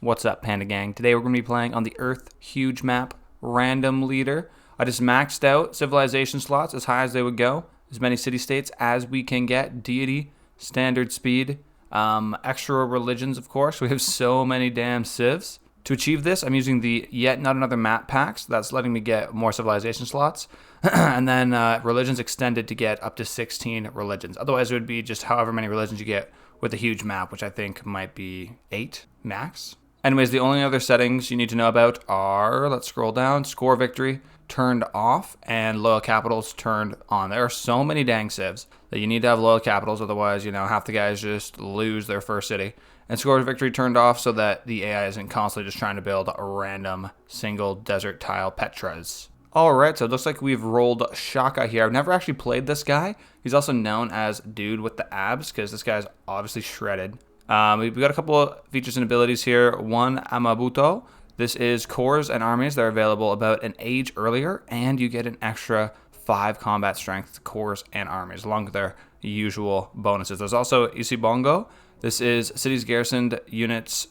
What's up, Panda Gang? Today we're going to be playing on the Earth Huge Map Random Leader. I just maxed out civilization slots as high as they would go, as many city-states as we can get, deity, standard speed, extra religions, of course. We have so many damn civs. To achieve this, I'm using the Yet Not Another Map packs. That's letting me get more civilization slots. And then religions extended to get up to 16 religions. Otherwise, it would be just however many religions you get with a huge map, which I think might be 8 max. Anyways, the only other settings you need to know about are, let's scroll down, score victory turned off and loyal capitals turned on. There are so many dang civs that you need to have loyal capitals, otherwise, half the guys just lose their first city. And score victory turned off so that the AI isn't constantly just trying to build random single desert tile Petras. Alright, so it looks like we've rolled Shaka here. I've never actually played this guy. He's also known as Dude with the Abs, because this guy's obviously shredded. We've got a couple of features and abilities here. One, Amabuto. This is cores and armies that are available about an age earlier, and you get an extra 5 combat strength to cores and armies, along with their usual bonuses. There's also Isibongo. This is cities with units,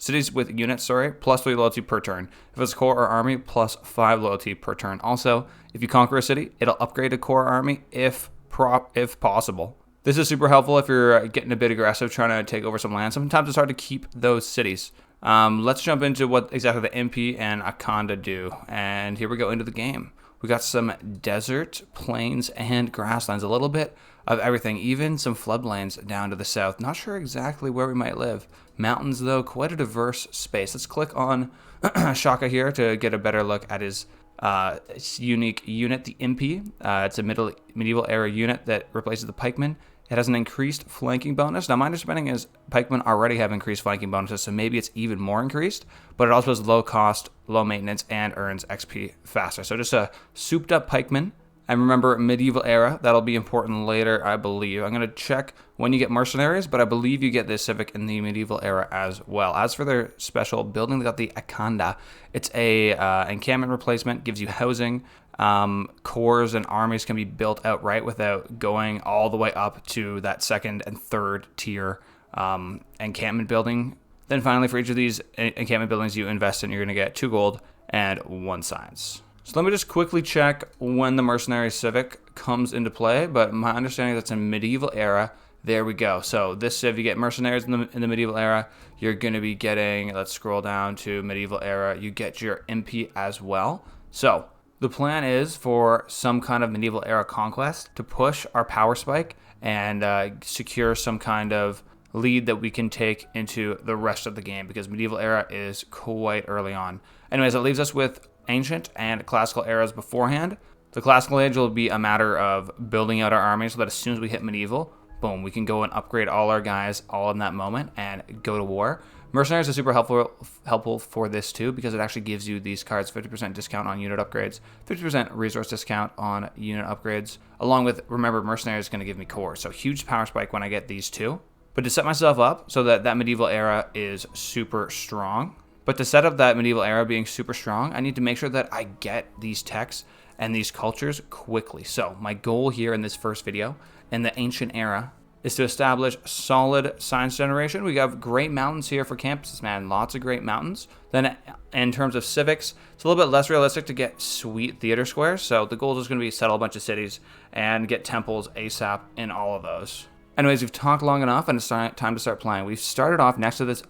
plus 3 loyalty per turn. If it's core or army, plus 5 loyalty per turn. Also, if you conquer a city, it'll upgrade a core army if possible. This is super helpful if you're getting a bit aggressive, trying to take over some land. Sometimes it's hard to keep those cities. Let's jump into what exactly the MP and Akanda do. And here we go into the game. We got some desert, plains, and grasslands. A little bit of everything, even some floodplains down to the south. Not sure exactly where we might live. Mountains, though, quite a diverse space. Let's click on Shaka here to get a better look at his unique unit, the MP. It's a medieval era unit that replaces the pikeman. It has an increased flanking bonus. Now, my understanding is pikemen already have increased flanking bonuses, so maybe it's even more increased, but it also has low cost, low maintenance, and earns XP faster. So just a souped up pikeman. And remember, medieval era, that'll be important later, I believe. I'm going to check when you get mercenaries, but I believe you get this civic in the medieval era as well. As for their special building, they got the Akanda. It's a encampment replacement, gives you housing. Cores and armies can be built outright without going all the way up to that second and third tier encampment building. Then finally, for each of these encampment buildings you invest in, you're going to get 2 gold and 1 science. So let me just quickly check when the mercenary civic comes into play, but my understanding is that's in medieval era. There we go. So this civ, you get mercenaries in the medieval era, you're going to be getting, let's scroll down to medieval era, you get your MP as well. So the plan is for some kind of medieval era conquest to push our power spike and secure some kind of lead that we can take into the rest of the game, because medieval era is quite early on. Anyways, it leaves us with ancient and classical eras beforehand. The classical age will be a matter of building out our army so that as soon as we hit medieval, boom, we can go and upgrade all our guys all in that moment and go to war. Mercenaries are super helpful for this too, because it actually gives you these cards 50% discount on unit upgrades, 50% resource discount on unit upgrades, along with, remember, mercenaries is going to give me core, so huge power spike when I get these two. But to set myself up so that that medieval era is super strong, but to set up that medieval era being super strong, I need to make sure that I get these techs and these cultures quickly. So my goal here in this first video in the ancient era is to establish solid science generation. We have great mountains here for campuses, man. Lots of great mountains. Then in terms of civics, it's a little bit less realistic to get sweet theater squares. So the goal is going to be settle a bunch of cities and get temples ASAP in all of those. Anyways, we've talked long enough and it's time to start playing. We've started off next to this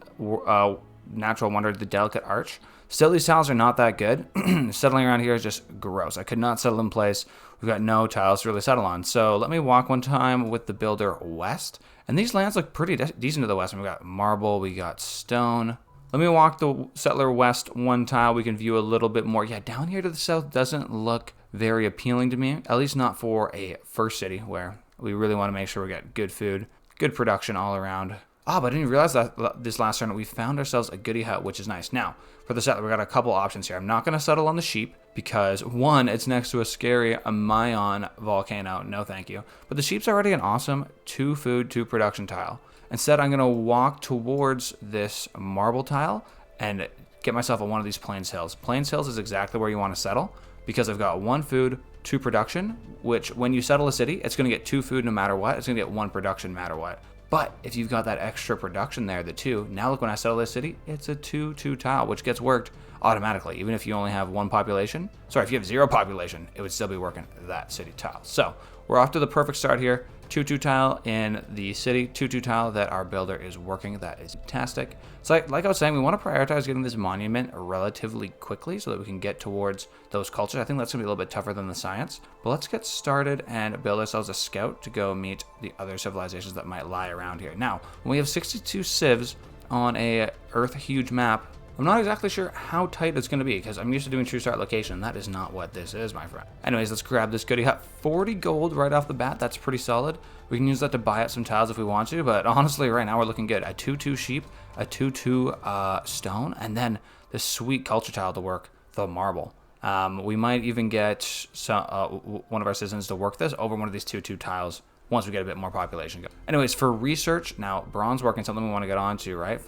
natural wonder, the Delicate Arch. Still, these tiles are not that good. Settling around here is just gross. I could not settle in place. We've got no tiles to really settle on. So let me walk one time with the builder west. And these lands look pretty decent to the west. And we got marble, we got stone. Let me walk the settler west one tile. We can view a little bit more. Yeah, down here to the south doesn't look very appealing to me. At least not for a first city where we really want to make sure we got good food, good production all around. Ah, but I didn't realize that this last turn we found ourselves a goodie hut, which is nice. Now, for the settler, we got a couple options here. I'm not going to settle on the sheep because, one, it's next to a scary Mayan volcano. No, thank you. But the sheep's already an awesome 2 food, 2 production tile. Instead, I'm going to walk towards this marble tile and get myself on one of these Plains Hills. Plains Hills is exactly where you want to settle because I've got 1 food, 2 production, which when you settle a city, it's going to get 2 food no matter what. It's going to get 1 production no matter what. But if you've got that extra production there, the 2, now look, when I settle this city, it's a 2-2 tile, which gets worked automatically, even if you only have 1 population. Sorry, if you have 0 population, it would still be working that city tile. So we're off to the perfect start here. 2-2 tile in the city, 2-2 tile that our builder is working. That is fantastic. So like I was saying, we want to prioritize getting this monument relatively quickly so that we can get towards those cultures. I think that's gonna be a little bit tougher than the science, but let's get started and build ourselves a scout to go meet the other civilizations that might lie around here. Now, when we have 62 civs on a Earth huge map, I'm not exactly sure how tight it's going to be because I'm used to doing true start location. That is not what this is, my friend. Anyways, let's grab this goodie hut. 40 gold right off the bat. That's pretty solid. We can use that to buy up some tiles if we want to, but honestly, right now we're looking good. A 2-2 sheep, a 2-2 stone, and then this sweet culture tile to work, the marble. We might even get one of our citizens to work this over one of these 2-2 tiles once we get a bit more population going. Anyways, for research, now bronze working, something we want to get onto, right?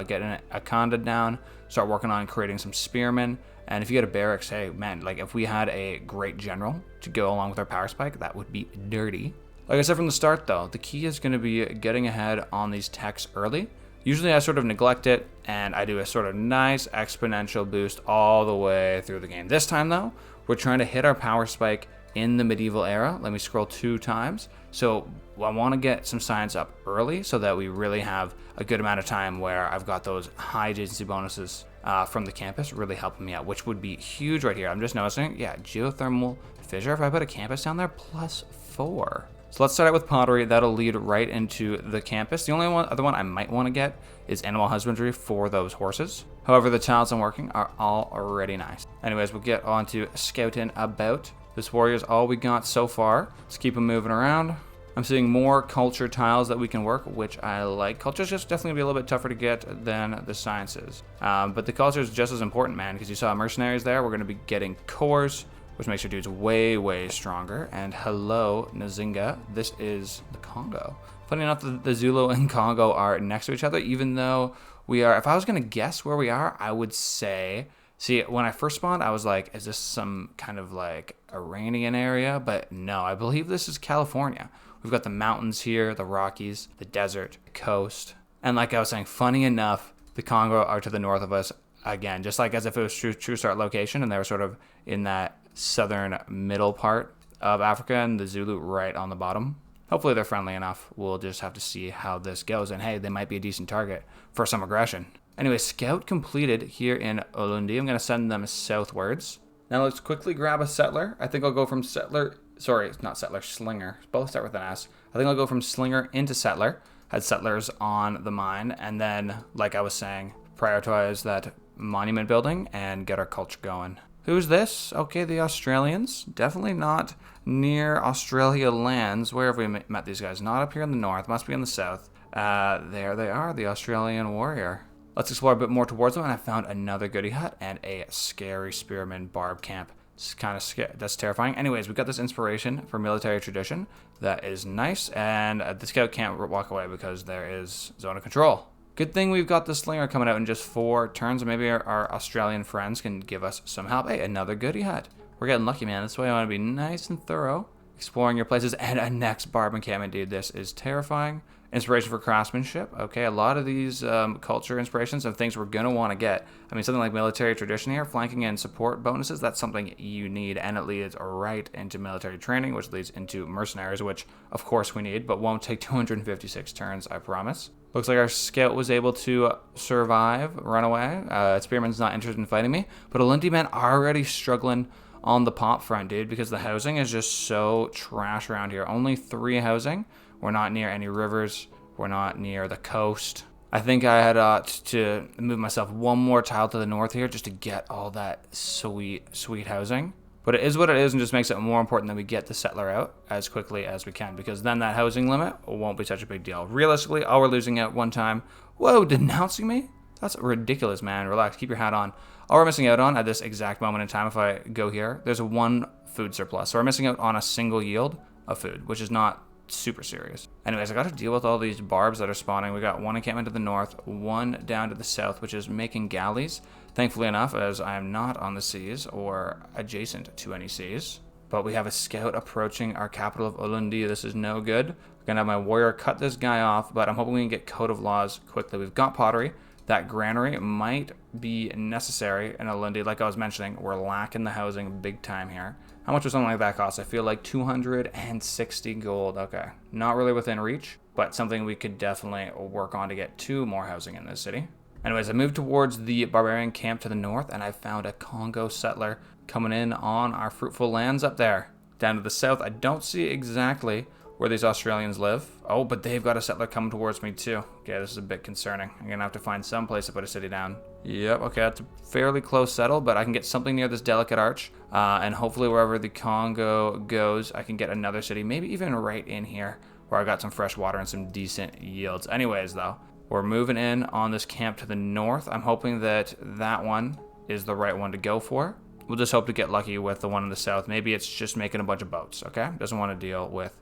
Getting a conda down, start working on creating some spearmen. And if you get a barracks, hey man, like if we had a great general to go along with our power spike, that would be dirty. Like I said from the start though, the key is going to be getting ahead on these techs early. Usually I sort of neglect it and I do a sort of nice exponential boost all the way through the game. This time though, we're trying to hit our power spike in the medieval era. Let me scroll 2 times. So I want to get some science up early so that we really have a good amount of time where I've got those high agency bonuses from the campus really helping me out, which would be huge right here. I'm just noticing, yeah, geothermal fissure. If I put a campus down there, +4. So let's start out with pottery. That'll lead right into the campus. The only other one I might want to get is animal husbandry for those horses. However, the tiles I'm working are all already nice. Anyways, we'll get on to scouting about. This warrior is all we got so far. Let's keep them moving around. I'm seeing more culture tiles that we can work, which I like. Culture is just definitely gonna be a little bit tougher to get than the sciences. But the culture is just as important, man, because you saw mercenaries there. We're gonna be getting cores, which makes your dudes way, way stronger. And hello, Nzinga. This is the Congo. Funny enough, the Zulu and Congo are next to each other, even though we are, if I was gonna guess where we are, I would say, see, when I first spawned, I was like, is this some kind of like Iranian area? But no, I believe this is California. We've got the mountains here, the Rockies, the desert, the coast. And like I was saying, funny enough, the Congo are to the north of us again, just like as if it was true start location and they were sort of in that southern middle part of Africa and the Zulu right on the bottom. Hopefully they're friendly enough. We'll just have to see how this goes. And hey, they might be a decent target for some aggression. Anyway, scout completed here in Ulundi. I'm going to send them southwards. Now let's quickly grab a settler. I think I'll go from settler, sorry, it's not settler, slinger. Both start with an S. I think I'll go from slinger into settler. Had settlers on the mine. And then, like I was saying, prioritize that monument building and get our culture going. Who's this? Okay, the Australians. Definitely not near Australia lands. Where have we met these guys? Not up here in the north. Must be in the south. There they are, the Australian warrior. Let's explore a bit more towards them, and I found another goodie hut and a scary spearman barb camp. It's kind of scary. That's terrifying. Anyways, we got this inspiration for military tradition. That is nice, and the scout can't walk away because there is zone of control. Good thing we've got the slinger coming out in just 4 turns, and maybe our Australian friends can give us some help. Hey, another goodie hut. We're getting lucky, man. This way I want to be nice and thorough. Exploring your places, and a next barb encampment, dude. This is terrifying. Inspiration for craftsmanship. Okay, a lot of these culture inspirations and things we're going to want to get. I mean, something like military tradition here, flanking and support bonuses, that's something you need, and it leads right into military training, which leads into mercenaries, which of course we need, but won't take 256 turns, I promise. Looks like our scout was able to survive, run away. Spearman's not interested in fighting me, but Ulundi men are already struggling on the pop front, dude, because the housing is just so trash around here. Only 3 housing. We're not near any rivers. We're not near the coast. I think I had to move myself 1 more tile to the north here just to get all that sweet, sweet housing. But it is what it is, and just makes it more important that we get the settler out as quickly as we can, because then that housing limit won't be such a big deal. Realistically, all we're losing out 1 time. Whoa, denouncing me? That's ridiculous, man. Relax, keep your hat on. All we're missing out on at this exact moment in time, if I go here, there's a 1 food surplus. So we're missing out on a single yield of food, which is not super serious. Anyways, I got to deal with all these barbs that are spawning. We got 1 encampment to the north, 1 down to the south, which is making galleys. Thankfully enough, as I am not on the seas or adjacent to any seas. But we have a scout approaching our capital of Ulundi. This is no good. Gonna have my warrior cut this guy off, but I'm hoping we can get Code of Laws quickly. We've got pottery. That granary might be necessary in Alundi. Like I was mentioning, we're lacking the housing big time here. How much would something like that cost? I feel like 260 gold. Okay, not really within reach, but something we could definitely work on to get 2 more housing in this city. Anyways, I moved towards the barbarian camp to the north, and I found a Congo settler coming in on our fruitful lands up there. Down to the south, I don't see exactly where these Australians live. Oh, but they've got a settler coming towards me too. Okay, this is a bit concerning. I'm gonna have to find some place to put a city down. Yep, okay, that's a fairly close settle, but I can get something near this delicate arch. And hopefully wherever the Congo goes, I can get another city, maybe even right in here, where I got some fresh water and some decent yields. Anyways, though, we're moving in on this camp to the north. I'm hoping that that one is the right one to go for. We'll just hope to get lucky with the one in the south. Maybe it's just making a bunch of boats, okay? Doesn't want to deal with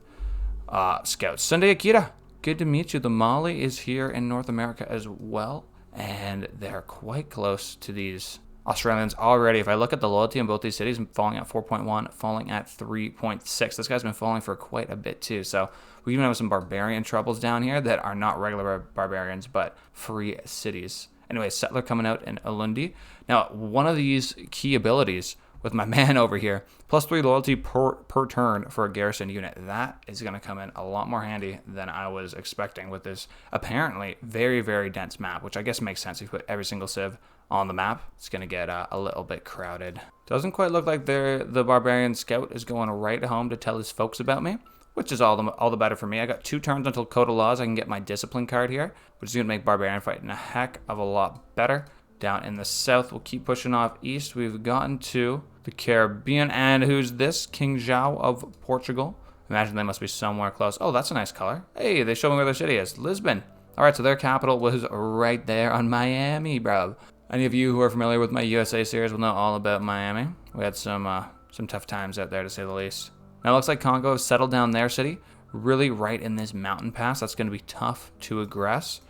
scouts. Sunday Akira, good to meet you. The Mali is here in North America as well, and they're quite close to these Australians already. If I look at the loyalty in both these cities, I'm falling at 4.1, falling at 3.6. This guy's been falling for quite a bit too. So we even have some barbarian troubles down here that are not regular barbarians, but free cities. Anyway, settler coming out in Alundi. Now, one of these key abilities with my man over here, +3 loyalty per turn for a garrison unit. That is going to come in a lot more handy than I was expecting with this apparently very, very dense map, which I guess makes sense. If you put every single civ on the map, it's going to get a little bit crowded. Doesn't quite look like the barbarian scout is going right home to tell his folks about me, which is all the better for me. I got 2 turns until Code of Laws. I can get my discipline card here, which is going to make barbarian fighting a heck of a lot better. Down in the south, we'll keep pushing off east. We've gotten to the Caribbean, and who's this? King João of Portugal. Imagine they must be somewhere close. Oh, that's a nice color. Hey, they show me where their city is. Lisbon. All right, so their capital was right there on Miami, bro. Any of you who are familiar with my USA series will know all about Miami. We had some tough times out there, to say the least. Now, it looks like Congo has settled down their city, really right in this mountain pass. That's going to be tough to aggress.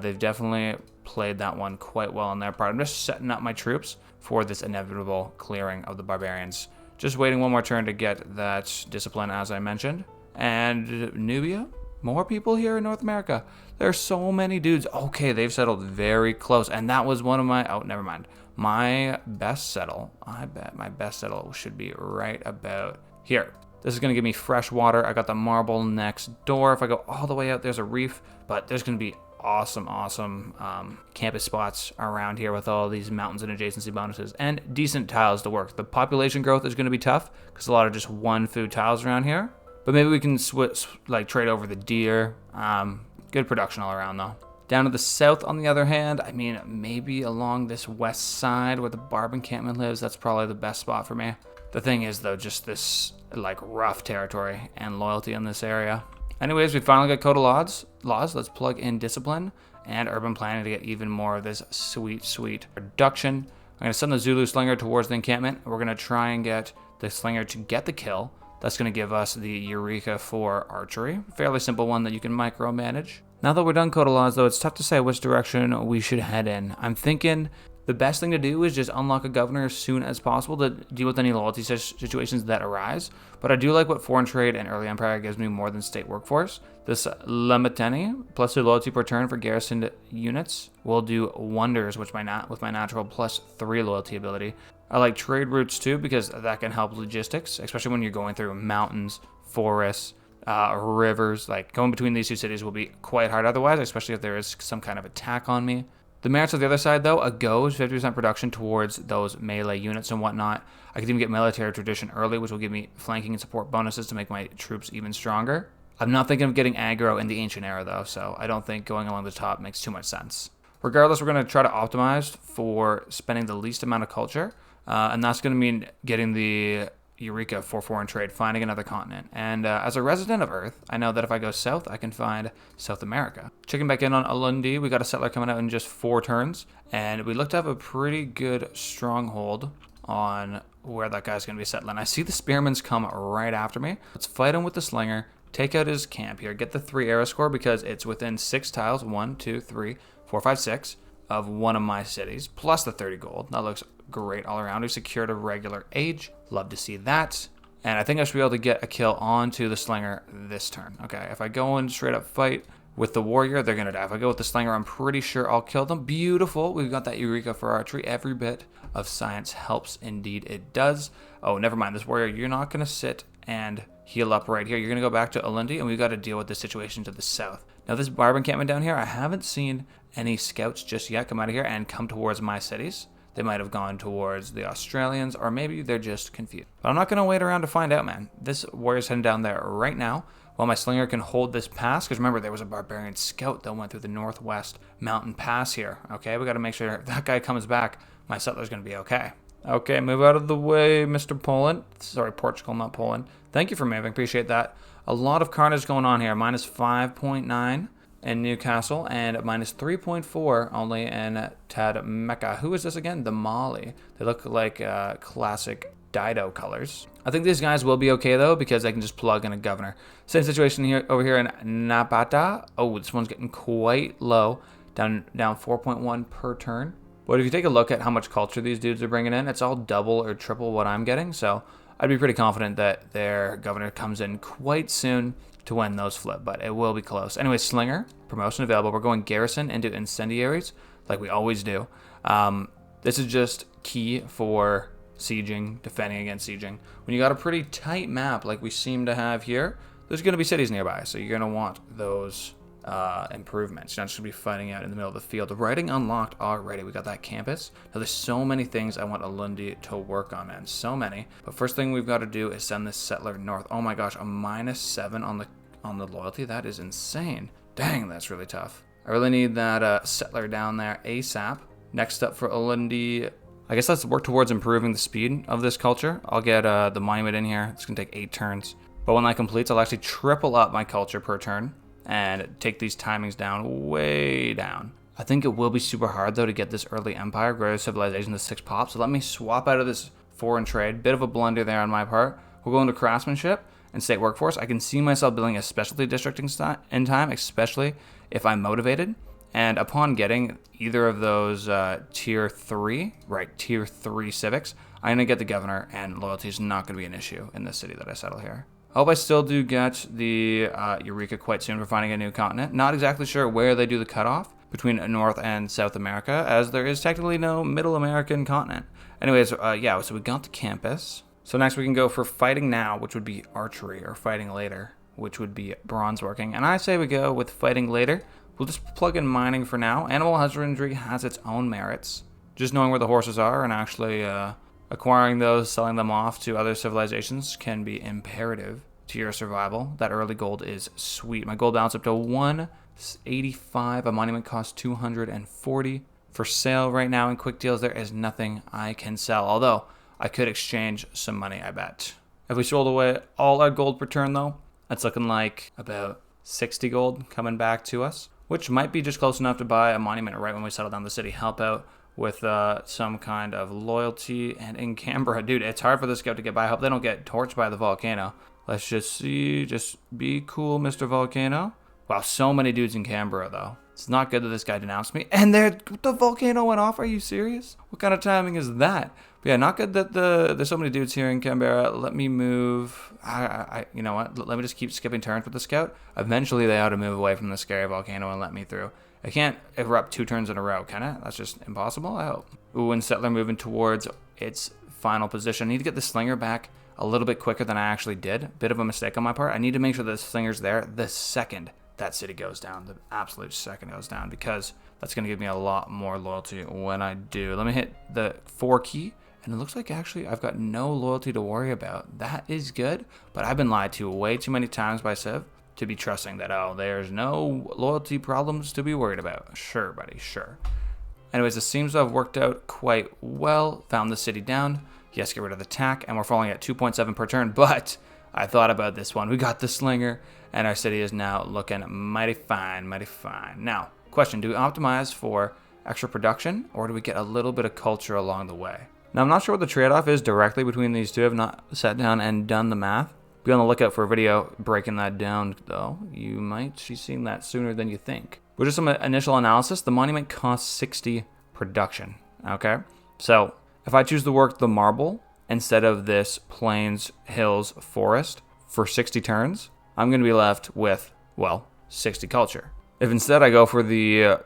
They've definitely played that one quite well on their part. I'm just setting up my troops for this inevitable clearing of the barbarians. Just waiting one more turn to get that discipline, as I mentioned. And Nubia, more people here in North America. There's so many dudes. Okay, they've settled very close, and that was one of my, oh, never mind. My best settle, I bet my best settle should be right about here. This is going to give me fresh water. I got the marble next door. If I go all the way out, there's a reef, but there's going to be awesome campus spots around here with all these mountains and adjacency bonuses and decent tiles to work. The population growth is going to be tough because a lot of just one food tiles around here, but maybe we can trade over the deer. Good production all around though. Down to the south, on the other hand, I mean, maybe along this west side where the Barb encampment lives, that's probably the best spot for me. The thing is though, just this like rough territory and loyalty in this area. Anyways, we finally got Code of Laws. Let's plug in Discipline and Urban Planning to get even more of this sweet reduction. I'm going to send the Zulu Slinger towards the encampment. We're going to try and get the Slinger to get the kill. That's going to give us the Eureka for Archery. Fairly simple one that you can micromanage. Now that we're done Code of Laws, though, it's tough to say which direction we should head in. I'm thinking the best thing to do is just unlock a governor as soon as possible to deal with any loyalty situations that arise. But I do like what Foreign Trade and Early Empire gives me more than State Workforce. This Lemeteni, +2 loyalty per turn for garrisoned units, will do wonders with my natural +3 loyalty ability. I like trade routes too because that can help logistics, especially when you're going through mountains, forests, rivers. Like going between these two cities will be quite hard otherwise, especially if there is some kind of attack on me. The merits of the other side, though, a go is 50% production towards those melee units and whatnot. I could even get military tradition early, which will give me flanking and support bonuses to make my troops even stronger. I'm not thinking of getting aggro in the ancient era, though, so I don't think going along the top makes too much sense. Regardless, we're going to try to optimize for spending the least amount of culture, and that's going to mean getting the Eureka for Foreign Trade, finding another continent. And as a resident of Earth, I know that if I go south, I can find South America. Checking back in on Alundi, we got a settler coming out in just 4 turns, and we look to have a pretty good stronghold on where that guy's going to be settling. I see the spearmans come right after me. Let's fight him with the slinger, take out his camp here, get the 3 arrow score because it's within 6 tiles, 1, 2, 3, 4, 5, 6 of one of my cities, plus the 30 gold. That looks great all around. We secured a regular age. Love to see that. And I think I should be able to get a kill onto the slinger this turn. Okay, if I go in straight up fight with the warrior, they're going to die. If I go with the slinger, I'm pretty sure I'll kill them. Beautiful. We've got that Eureka for archery. Every bit of science helps. Indeed, it does. Oh, never mind. This warrior, you're not going to sit and heal up right here. You're going to go back to Alundi, and we've got to deal with the situation to the south. Now, this barb encampment down here, I haven't seen any scouts just yet come out of here and come towards my cities. They might have gone towards the Australians, or maybe they're just confused. But I'm not going to wait around to find out, man. This warrior's heading down there right now, while my slinger can hold this pass. Because remember, there was a barbarian scout that went through the northwest mountain pass here. Okay, we got to make sure if that guy comes back, my settler's going to be okay. Okay, move out of the way, Mr. Poland. Sorry, Portugal, not Poland. Thank you for moving. Appreciate that. A lot of carnage going on here. Minus 5.9 in Newcastle and minus 3.4 only in Tadmeka. Who is this again? The Mali. They look like classic Dido colors. I think these guys will be okay though, because I can just plug in a governor. Same situation here over here in Napata. Oh, this one's getting quite low, down 4.1 per turn. But if you take a look at how much culture these dudes are bringing in, it's all double or triple what I'm getting. So I'd be pretty confident that their governor comes in quite soon to win those flip, but it will be close. Anyway, Slinger, promotion available. We're going Garrison into Incendiaries, like we always do. This is just key for sieging, defending against sieging. When you got a pretty tight map like we seem to have here, there's going to be cities nearby, so you're going to want those improvements. You're not just going to be fighting out in the middle of the field. The writing unlocked already. We got that campus. Now there's so many things I want Alundi to work on, man. So many. But first thing we've got to do is send this settler north. Oh my gosh, a -7 on the loyalty. That is insane. Dang, that's really tough. I really need that settler down there ASAP. Next up for Alundi, I guess let's work towards improving the speed of this culture. I'll get the monument in here. It's going to take 8 turns. But when that completes, I'll actually triple up my culture per turn and take these timings down, way down. I think it will be super hard, though, to get this early empire, grow civilization to 6 pops. So let me swap out of this foreign trade. Bit of a blunder there on my part. We'll go into craftsmanship and state workforce. I can see myself building a specialty district in time, especially if I'm motivated. And upon getting either of those tier 3 civics, I'm going to get the governor, and loyalty is not going to be an issue in this city that I settle here. I hope I still do get the Eureka quite soon for finding a new continent. Not exactly sure where they do the cutoff between North and South America, as there is technically no Middle American continent. Anyways, yeah, so we got the campus. So next we can go for fighting now, which would be archery, or fighting later, which would be bronze working. And I say we go with fighting later. We'll just plug in mining for now. Animal husbandry has its own merits. Just knowing where the horses are and actually acquiring those, selling them off to other civilizations can be imperative to your survival. That early gold is sweet. My gold balance up to 185. A monument costs 240. For sale right now in quick deals, there is nothing I can sell. Although, I could exchange some money, I bet. If we sold away all our gold per turn, though, that's looking like about 60 gold coming back to us, which might be just close enough to buy a monument right when we settle down the city. Help out with some kind of loyalty. And in Canberra, dude, it's hard for this scout to get by. I hope they don't get torched by the volcano. Let's just see. Just be cool, Mr. Volcano. Wow, so many dudes in Canberra, though. It's not good that this guy denounced me. And the volcano went off. Are you serious? What kind of timing is that? But yeah, not good that there's so many dudes here in Canberra. Let me move. You know what? Let me just keep skipping turns with the scout. Eventually, they ought to move away from the scary volcano and let me through. I can't erupt 2 turns in a row, can it? That's just impossible, I hope. Ooh, and settler moving towards its final position. I need to get the slinger back a little bit quicker than I actually did. Bit of a mistake on my part. I need to make sure the slinger's there the second that city goes down. The absolute second it goes down, because that's going to give me a lot more loyalty when I do. Let me hit the 4 key. And it looks like actually I've got no loyalty to worry about. That is good, but I've been lied to way too many times by Civ to be trusting that, oh, there's no loyalty problems to be worried about. Sure, buddy, sure. Anyways, it seems to have worked out quite well. Found the city down. Yes, get rid of the tack, and we're falling at 2.7 per turn, but I thought about this one. We got the slinger, and our city is now looking mighty fine, mighty fine. Now, question, do we optimize for extra production, or do we get a little bit of culture along the way? Now, I'm not sure what the trade-off is directly between these two. I've not sat down and done the math. Be on the lookout for a video breaking that down, though. You might be seeing that sooner than you think. With just some initial analysis, the monument costs 60 production, okay? So, if I choose to work the marble, instead of this plains, hills, forest for 60 turns, I'm going to be left with, well, 60 culture. If instead I go for the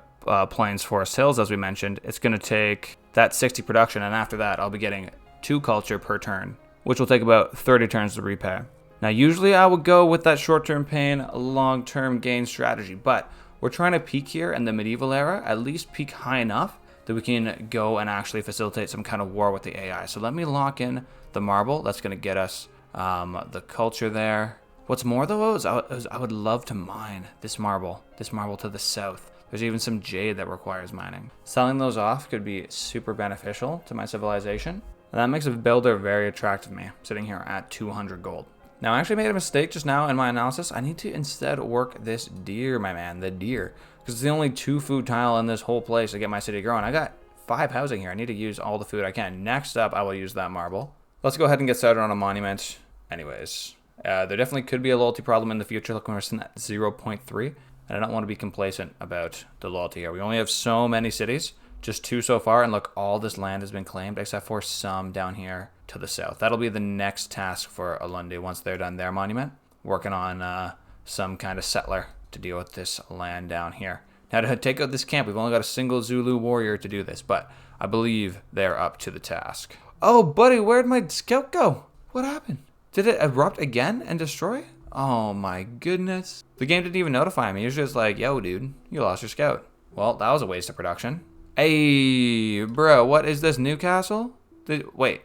plains, forest, hills, as we mentioned, it's going to take that 60 production, and after that I'll be getting 2 culture per turn, which will take about 30 turns to repay. Now, usually I would go with that short-term pain, long-term gain strategy, but we're trying to peak here in the medieval era, at least peak high enough that we can go and actually facilitate some kind of war with the AI. So let me lock in the marble. That's going to get us the culture there. What's more, though, is I would love to mine this marble to the south. There's even some jade that requires mining. Selling those off could be super beneficial to my civilization, and that makes a builder very attractive to me, sitting here at 200 gold. Now, I actually made a mistake just now in my analysis. I need to instead work this deer, my man, the deer, because it's the only 2 food tile in this whole place to get my city growing. I got 5 housing here. I need to use all the food I can. Next up, I will use that marble. Let's go ahead and get started on a monument. Anyways, there definitely could be a loyalty problem in the future. Look, we're sitting at 0.3, and I don't want to be complacent about the loyalty here. We only have so many cities, just 2 so far, and look, all this land has been claimed except for some down here to the south. That'll be the next task for Alundi once they're done their monument, working on some kind of settler to deal with this land down here. Now, to take out this camp, we've only got a single Zulu warrior to do this, but I believe they're up to the task. Oh, buddy, where'd my scout go? What happened? Did it erupt again and destroy? Oh my goodness. The game didn't even notify me. It was just like, yo, dude, you lost your scout. Well, that was a waste of production. Hey, bro, what is this, Newcastle? Wait.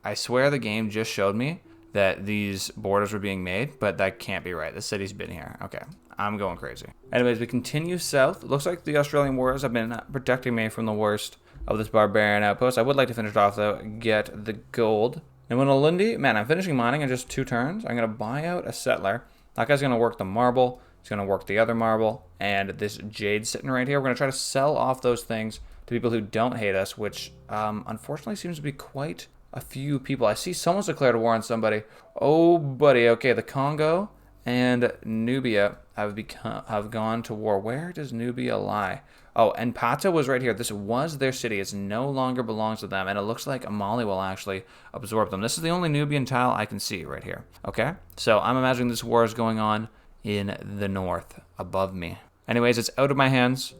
I swear the game just showed me that these borders were being made, but that can't be right. The city's been here. Okay, I'm going crazy. Anyways, we continue south. It looks like the Australian warriors have been protecting me from the worst of this barbarian outpost. I would like to finish it off, though, get the gold. And when Alundi, man, I'm finishing mining in just 2 turns. I'm going to buy out a settler. That guy's going to work the marble. He's going to work the other marble. And this jade sitting right here, we're going to try to sell off those things to people who don't hate us, which unfortunately seems to be quite a few people. I see someone's declared war on somebody. Oh, buddy. Okay, the Congo and Nubia have gone to war. Where does Nubia lie? Oh, and Pata was right here. This was their city. It no longer belongs to them, and it looks like Mali will actually absorb them. This is the only Nubian tile I can see right here. Okay, so I'm imagining this war is going on in the north above me. Anyways, it's out of my hands.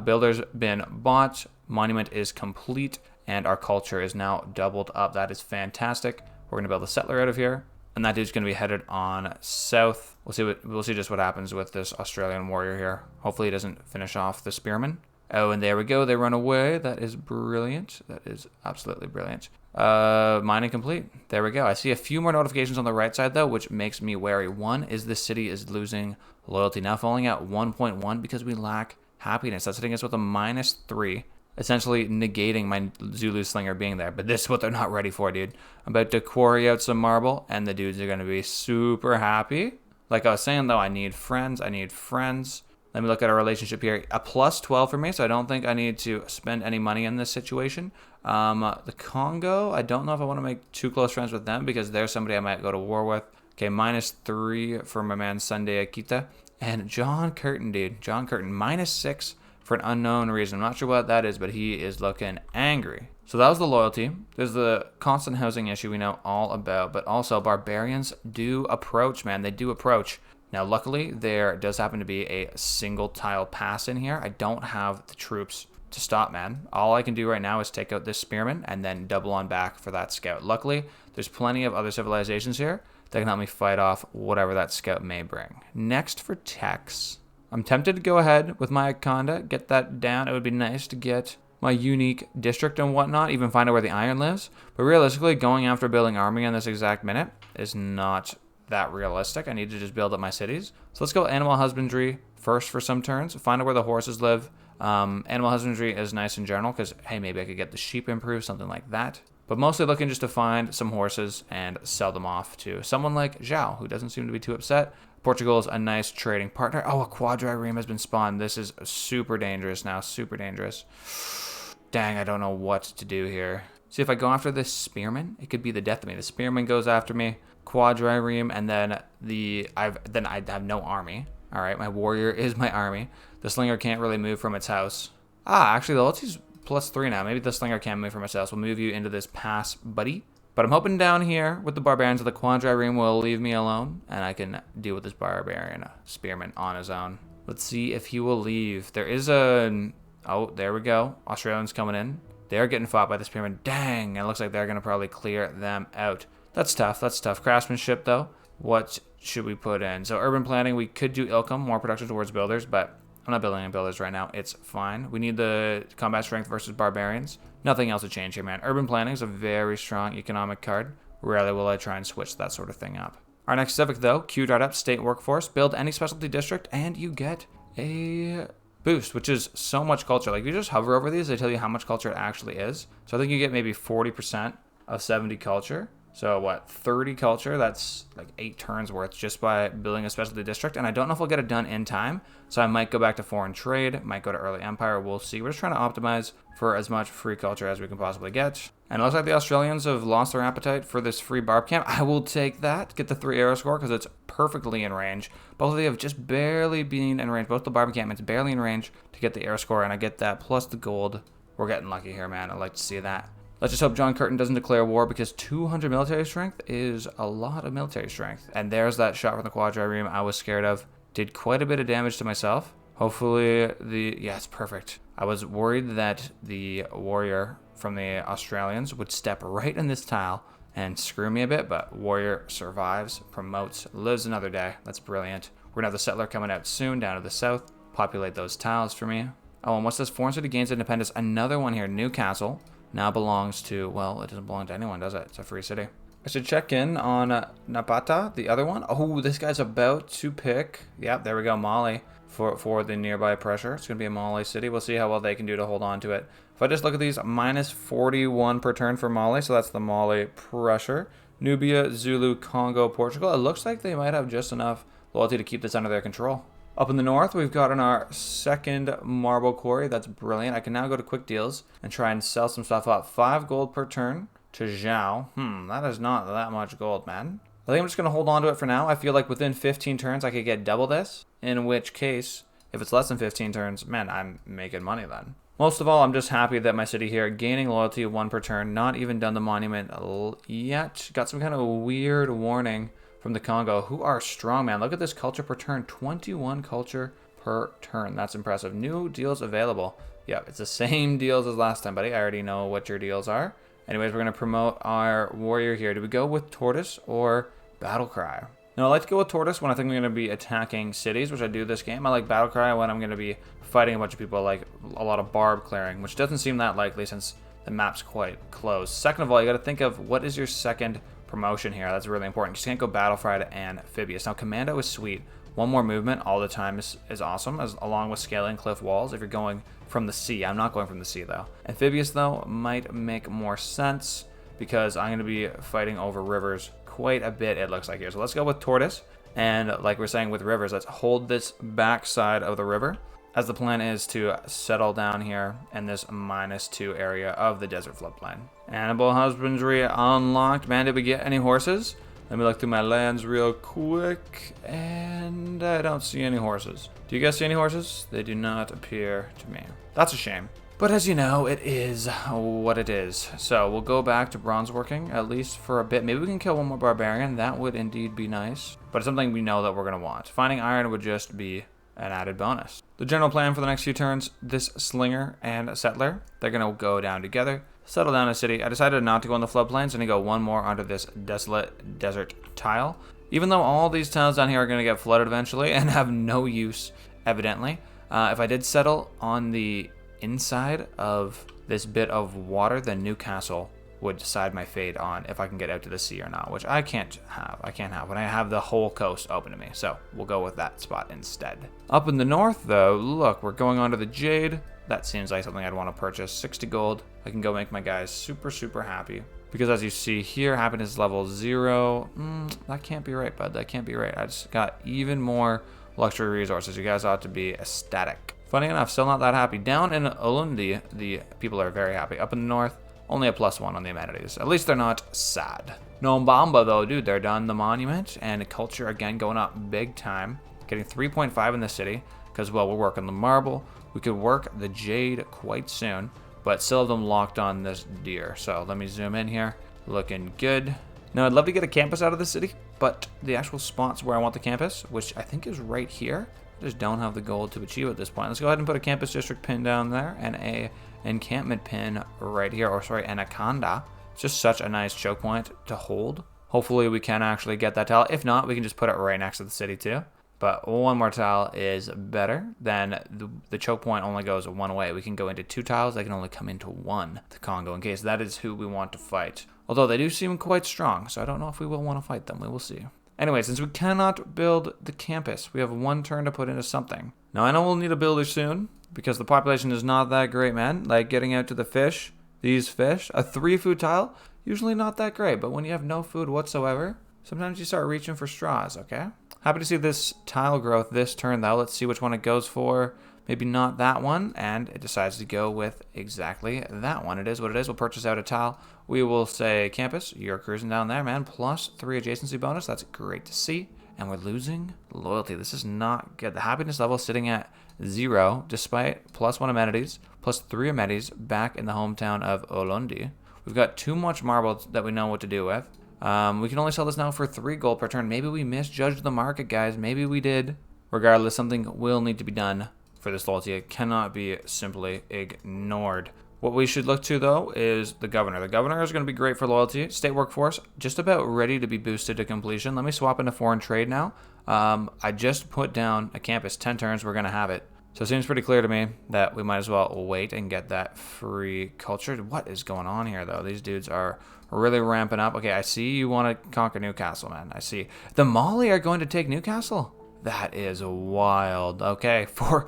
Builder's been bought. Monument is complete, and our culture is now doubled up. That is fantastic. We're going to build a settler out of here, and that dude's going to be headed on south. We'll see just what happens with this Australian warrior here. Hopefully he doesn't finish off the spearman. Oh, and there we go. They run away. That is brilliant. That is absolutely brilliant. Mining complete. There we go. I see a few more notifications on the right side, though, which makes me wary. One is this city is losing loyalty, now falling at 1.1 because we lack happiness. That's hitting us with a -3, essentially negating my Zulu slinger being there. But this is what they're not ready for, dude. I'm about to quarry out some marble, and the dudes are going to be super happy. Like I was saying, though, I need friends. Let me look at our relationship here. A +12 for me, so I don't think I need to spend any money in this situation. The Congo, I don't know if I want to make too close friends with them because they're somebody I might go to war with. Okay, -3 for my man Sunday Akita. And John Curtin, dude. John Curtin, -6 for an unknown reason. I'm not sure what that is, but he is looking angry. So that was the loyalty. There's the constant housing issue we know all about, but also barbarians do approach, man. They do approach. Now, luckily, there does happen to be a single tile pass in here. I don't have the troops to stop, man. All I can do right now is take out this spearman and then double on back for that scout. Luckily, there's plenty of other civilizations here that can help me fight off whatever that scout may bring. Next for techs. I'm tempted to go ahead with my Akanda, get that down. It would be nice to get my unique district and whatnot, even find out where the iron lives. But realistically, going after building army in this exact minute is not that realistic. I need to just build up my cities. So let's go animal husbandry first for some turns. Find out where the horses live. Animal husbandry is nice in general because, hey, maybe I could get the sheep improved, something like that. But mostly looking just to find some horses and sell them off to someone like Zhao, who doesn't seem to be too upset. Portugal is a nice trading partner. Oh, a quadrireme has been spawned. This is super dangerous now, super dangerous. Dang, I don't know what to do here. See, if I go after this spearman, it could be the death of me. The spearman goes after me, quadrireme, and then I have no army. All right, my warrior is my army. The slinger can't really move from its house. Actually, the loyalty's +3 now. Maybe the slinger can move from its house. We'll move you into this pass, buddy. But I'm hoping down here with the barbarians of the quadrireme will leave me alone, and I can deal with this barbarian spearman on his own. Let's see if he will leave. There is a... Oh, there we go. Australians coming in. They're getting fought by the spearman. Dang, it looks like they're going to probably clear them out. That's tough. That's tough. Craftsmanship, though. What should we put in? So urban planning, we could do Ilkum, more production towards builders, but I'm not building any builders right now. It's fine. We need the combat strength versus barbarians. Nothing else to change here, man. Urban planning is a very strong economic card. Rarely will I try and switch that sort of thing up. Our next civic, though, queued right up, state workforce. Build any specialty district, and you get a boost, which is so much culture. Like, if you just hover over these, they tell you how much culture it actually is. So I think you get maybe 40% of 70 culture. So what, 30 culture? That's like 8 turns worth just by building a specialty district. And I don't know if I'll get it done in time. So I might go back to foreign trade, might go to early empire. We'll see. We're just trying to optimize for as much free culture as we can possibly get. And it looks like the Australians have lost their appetite for this free barb camp. I will take that. Get the 3 arrow score because it's perfectly in range. Both of them have just barely been in range. Both the barb encampments barely in range to get the arrow score. And I get that plus the gold. We're getting lucky here, man. I'd like to see that. Let's just hope John Curtin doesn't declare war because 200 military strength is a lot of military strength. And there's that shot from the quadrireme I was scared of. Did quite a bit of damage to myself. Hopefully yeah, it's perfect. I was worried that the warrior from the Australians would step right in this tile and screw me a bit, but warrior survives, promotes, lives another day. That's brilliant. We're gonna have the settler coming out soon down to the south. Populate those tiles for me. Oh, and what's this? Foreign city gains independence. Another one here, Newcastle. Now belongs to, well, it doesn't belong to anyone, does it? It's a free city. I should check in on Napata, the other one. Oh, this guy's about to pick. Yep, there we go, Mali for the nearby pressure. It's going to be a Mali city. We'll see how well they can do to hold on to it. If I just look at these, minus 41 per turn for Mali, so that's the Mali pressure. Nubia, Zulu, Congo, Portugal. It looks like they might have just enough loyalty to keep this under their control. Up in the north, we've gotten our second marble quarry. That's brilliant. I can now go to quick deals and try and sell some stuff up. 5 gold per turn to Zhao. That is not that much gold, man. I think I'm just going to hold on to it for now. I feel like within 15 turns, I could get double this. In which case, if it's less than 15 turns, man, I'm making money then. Most of all, I'm just happy that my city here, gaining loyalty 1 per turn, not even done the monument yet. Got some kind of weird warning from the Congo, who are strong, man. Look at this culture per turn. 21 culture per turn. That's impressive. New deals available. Yeah, it's the same deals as last time, buddy. I already know what your deals are. Anyways, we're going to promote our warrior here. Do we go with Tortoise or Battlecry? Now, I like to go with Tortoise when I think I'm going to be attacking cities, which I do this game. I like Battlecry when I'm going to be fighting a bunch of people, like a lot of barb clearing, which doesn't seem that likely since the map's quite close. Second of all, you got to think of what is your second promotion here. That's really important. You can't go Battlefry to Amphibious. Now, Commando is sweet. 1 more movement all the time is awesome, along with scaling cliff walls if you're going from the sea. I'm not going from the sea, though. Amphibious, though, might make more sense because I'm going to be fighting over rivers quite a bit, it looks like here. So let's go with Tortoise. And like we're saying with rivers, let's hold this back side of the river, as the plan is to settle down here in this -2 area of the desert floodplain. Animal husbandry unlocked. Man, did we get any horses? Let me look through my lands real quick, and I don't see any horses. Do you guys see any horses? They do not appear to me. That's a shame. But as you know, it is what it is. So we'll go back to bronze working, at least for a bit. Maybe we can kill 1 more barbarian. That would indeed be nice. But it's something we know that we're going to want. Finding iron would just be an added bonus. The general plan for the next few turns, this slinger and settler, they're going to go down together, settle down a city. I decided not to go on the floodplains and to go 1 more onto this desolate desert tile. Even though all these tiles down here are going to get flooded eventually and have no use, evidently. If I did settle on the inside of this bit of water, then Newcastle would decide my fate on if I can get out to the sea or not, which I can't have when I have the whole coast open to me. So we'll go with that spot instead. Up in the north, though, look, we're going on to the Jade. That seems like something I'd want to purchase. 60 gold. I can go make my guys super, super happy. Because as you see here, happiness level 0. That can't be right, bud. That can't be right. I just got even more luxury resources. You guys ought to be ecstatic. Funny enough, still not that happy. Down in Ulundi, the people are very happy. Up in the north, only a +1 on the amenities. At least they're not sad. Nombamba, though, dude, they're done the monument. And culture, again, going up big time. Getting 3.5 in the city. Because, well, we're working the marble. We could work the jade quite soon. But still have them locked on this deer. So let me zoom in here. looking good. Now, I'd love to get a campus out of the city, but the actual spots where I want the campus, which I think is right here, I just don't have the gold to achieve at this point. Let's go ahead and put a campus district pin down there and a encampment pin right here, or sorry, an Akanda. It's just such a nice choke point to hold. Hopefully we can actually get that tile. If not, we can just put it right next to the city too. But one more tile is better. Then the choke point only goes one way. We can go into 2 tiles. They can only come into 1, the Congo, in case that is who we want to fight. Although they do seem quite strong, so I don't know if we will want to fight them. We will see. Anyway, since we cannot build the campus, we have 1 turn to put into something. Now, I know we'll need a builder soon, because the population is not that great, man. Like, getting out to the fish, these fish, a 3 food tile, usually not that great. But when you have no food whatsoever, sometimes you start reaching for straws, okay? Happy to see this tile growth this turn, though. Let's see which one it goes for. Maybe not that one, and it decides to go with exactly that one. It is what it is. We'll purchase out a tile. We will say, campus, you're cruising down there, man. Plus 3 adjacency bonus. That's great to see. And we're losing loyalty. This is not good. The happiness level is sitting at 0, despite plus 1 amenities, plus 3 amenities back in the hometown of Olondi. We've got too much marble that we know what to do with. We can only sell this now for 3 gold per turn. Maybe we misjudged the market, guys. Maybe we did. Regardless, something will need to be done for this loyalty. It cannot be simply ignored. What we should look to, though, is the governor. The governor is going to be great for loyalty. State workforce, just about ready to be boosted to completion. Let me swap into foreign trade now. I just put down a campus. 10 turns, we're going to have it. So it seems pretty clear to me that we might as well wait and get that free culture. What is going on here, though? These dudes are really ramping up. Okay, I see you want to conquer Newcastle, man. I see. The Mali are going to take Newcastle? That is wild. Okay, 4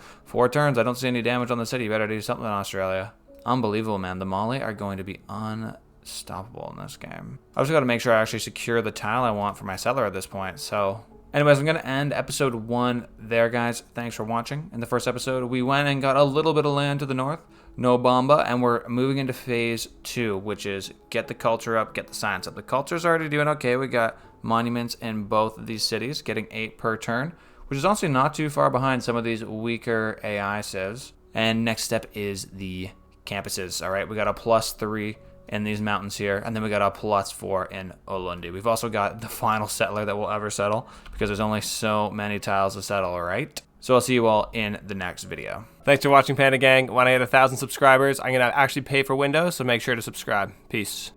turns. I don't see any damage on the city. You better do something in Australia. Unbelievable, man. The Mali are going to be unstoppable in this game. I just got to make sure I actually secure the tile I want for my settler at this point. So anyways, I'm going to end episode 1 there, guys. Thanks for watching. In the first episode, we went and got a little bit of land to the north, no Bomba, and we're moving into phase 2, which is get the culture up, get the science up. The culture's already doing okay. We got monuments in both of these cities, getting 8 per turn, which is honestly not too far behind some of these weaker AI civs. And next step is the campuses. All right, we got a +3 in these mountains here, and then we got a +4 in Olundi. We've also got the final settler that we'll ever settle, because there's only so many tiles to settle, all right? So I'll see you all in the next video. Thanks for watching, Panda Gang. When I hit 1,000 subscribers, I'm going to actually pay for Windows, so make sure to subscribe. Peace.